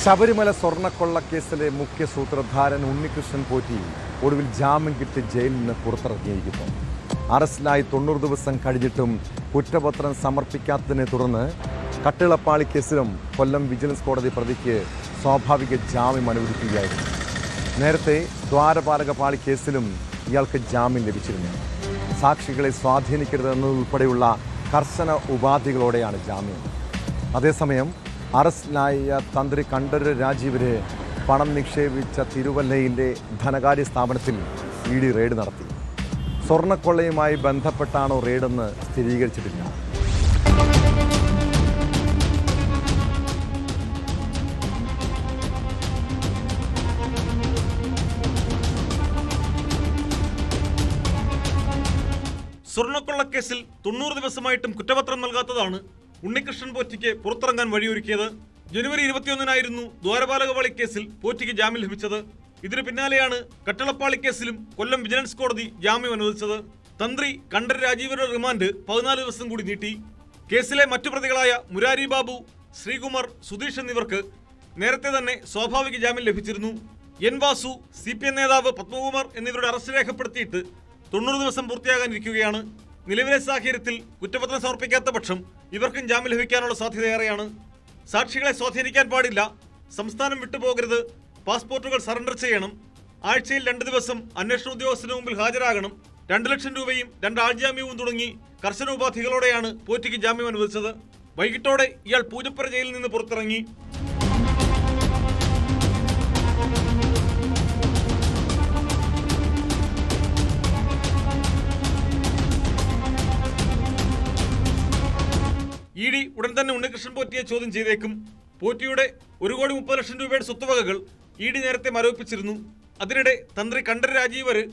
ശബരിമല സ്വർണ്ണക്കൊള്ളക്കേസിലെ മുഖ്യ സൂത്രധാരൻ ഉണ്ണികൃഷ്ണൻ പോറ്റി ഒടുവിൽ ജാമ്യം കിട്ടി ജയിലിൽ നിന്ന് പുറത്തിറങ്ങിയിരിക്കുന്നു. അറസ്റ്റിലായി 90 ദിവസം കഴിഞ്ഞിട്ടും കുറ്റപത്രം സമർപ്പിക്കാത്തതിനെ തുടർന്ന് കട്ടിളപ്പാളി കേസിലും കൊല്ലം വിജിലൻസ് കോടതി പ്രതിക്ക് സ്വാഭാവിക ജാമ്യം അനുവദിക്കുകയായിരുന്നു. നേരത്തെ ദ്വാരപാലകപാളി കേസിലും ഇയാൾക്ക് ജാമ്യം ലഭിച്ചിരുന്നു. സാക്ഷികളെ സ്വാധീനിക്കരുതെന്നതുൾപ്പെടെയുള്ള കർശന ഉപാധികളോടെയാണ് ജാമ്യം. അതേസമയം അറസ്റ്റിലായ തന്ത്രി കണ്ഠരര് രാജീവര് പണം നിക്ഷേപിച്ച തിരുവല്ലയിലെ ധനകാര്യ സ്ഥാപനത്തിൽ ഇഡി റെയ്ഡ് നടത്തി. സ്വർണ്ണക്കൊള്ളയുമായി ബന്ധപ്പെട്ടാണോ റെയ്ഡെന്ന് സ്ഥിരീകരിച്ചിട്ടില്ല. സ്വർണ്ണക്കൊള്ളക്കേസിൽ 90 ദിവസമായിട്ടും കുറ്റപത്രം നൽകാത്തതാണ് ഉണ്ണികൃഷ്ണൻ പോറ്റിക്ക് പുറത്തിറങ്ങാൻ വഴിയൊരുക്കിയത്. ജനുവരി 21-നായിരുന്നു ദ്വാരപാലകപാളി കേസിൽ പോറ്റിക്ക് ജാമ്യം ലഭിച്ചത്. ഇതിന് പിന്നാലെയാണ് കട്ടിളപ്പാളി കേസിലും കൊല്ലം വിജിലൻസ് കോടതി ജാമ്യം അനുവദിച്ചത്. തന്ത്രി കണ്ഠരര് രാജീവരുടെ റിമാൻഡ് 14 ദിവസം കൂടി നീട്ടി. കേസിലെ മറ്റു പ്രതികളായ മുരാരി ബാബു, ശ്രീകുമാർ, സുധീഷ് എന്നിവർക്ക് നേരത്തെ തന്നെ സ്വാഭാവിക ജാമ്യം ലഭിച്ചിരുന്നു. എൻ വാസു, CPM നേതാവ് പത്മകുമാർ എന്നിവരുടെ അറസ്റ്റ് രേഖപ്പെടുത്തിയിട്ട് 90 ദിവസം പൂർത്തിയാകാനിരിക്കുകയാണ്. നിലവിലെ സാഹചര്യത്തിൽ കുറ്റപത്രം സമർപ്പിക്കാത്ത പക്ഷം ഇവർക്കും ജാമ്യം ലഭിക്കാനുള്ള സാധ്യതയേറെയാണ്. സാക്ഷികളെ സ്വാധീനിക്കാൻ പാടില്ല, സംസ്ഥാനം വിട്ടുപോകരുത്, പാസ്പോർട്ടുകൾ സറണ്ടർ ചെയ്യണം, ആഴ്ചയിൽ 2 ദിവസം അന്വേഷണ ഉദ്യോഗസ്ഥന് മുമ്പിൽ ഹാജരാകണം, 2 ലക്ഷം രൂപയും 2 ആൾജാമ്യവും തുടങ്ങി കർശന ഉപാധികളോടെയാണ് പോറ്റിക്ക് ജാമ്യം അനുവദിച്ചത്. വൈകിട്ടോടെ ഇയാൾ പൂജപ്പുര ജയിലിൽ നിന്ന് പുറത്തിറങ്ങി. ഇഡി ഉടൻ തന്നെ ഉണ്ണികൃഷ്ണൻ പോറ്റിയെ ചോദ്യം ചെയ്തേക്കും. പോറ്റിയുടെ 1,30,00,000 രൂപയുടെ സ്വത്തുവകകൾ ഇഡി നേരത്തെ മരവിപ്പിച്ചിരുന്നു. അതിനിടെ തന്ത്രി കണ്ഠരര് രാജീവര്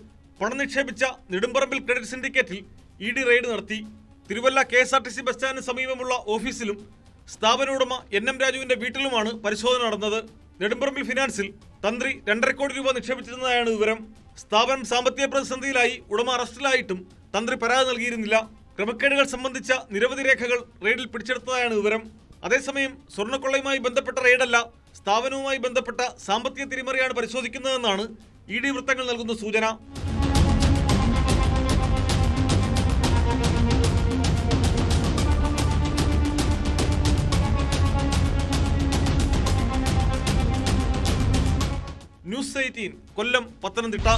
പണം നിക്ഷേപിച്ച നെടുമ്പറമ്പിൽ ക്രെഡിറ്റ് സിൻഡിക്കേറ്റിൽ ഇഡി റെയ്ഡ് നടത്തി. തിരുവല്ല KSRTC ബസ് സ്റ്റാൻഡിന് സമീപമുള്ള ഓഫീസിലും സ്ഥാപന ഉടമ NM രാജുവിന്റെ വീട്ടിലുമാണ് പരിശോധന നടന്നത്. നെടുമ്പറമ്പിൽ ഫിനാൻസിൽ തന്ത്രി 2.5 കോടി രൂപ നിക്ഷേപിച്ചിരുന്നതായാണ് വിവരം. സ്ഥാപനം സാമ്പത്തിക പ്രതിസന്ധിയിലായി ഉടമ അറസ്റ്റിലായിട്ടും തന്ത്രി പരാതി നൽകിയിരുന്നില്ല. ക്രമക്കേടുകൾ സംബന്ധിച്ച നിരവധി രേഖകൾ റെയ്ഡിൽ പിടിച്ചെടുത്തതായാണ് വിവരം. അതേസമയം സ്വർണ്ണക്കൊള്ളയുമായി ബന്ധപ്പെട്ട റെയ്ഡല്ല, സ്ഥാപനവുമായി ബന്ധപ്പെട്ട സാമ്പത്തിക തിരിമറിയാണ് പരിശോധിക്കുന്നതെന്നാണ് ഇഡി വൃത്തങ്ങൾ നൽകുന്ന സൂചന. ന്യൂസ് 18 കൊല്ലം, പത്തനംതിട്ട.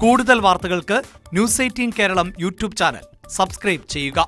കൂടുതൽ വാർത്തകൾക്ക് news 18 Keralam YouTube channel subscribe ചെയ്യുക.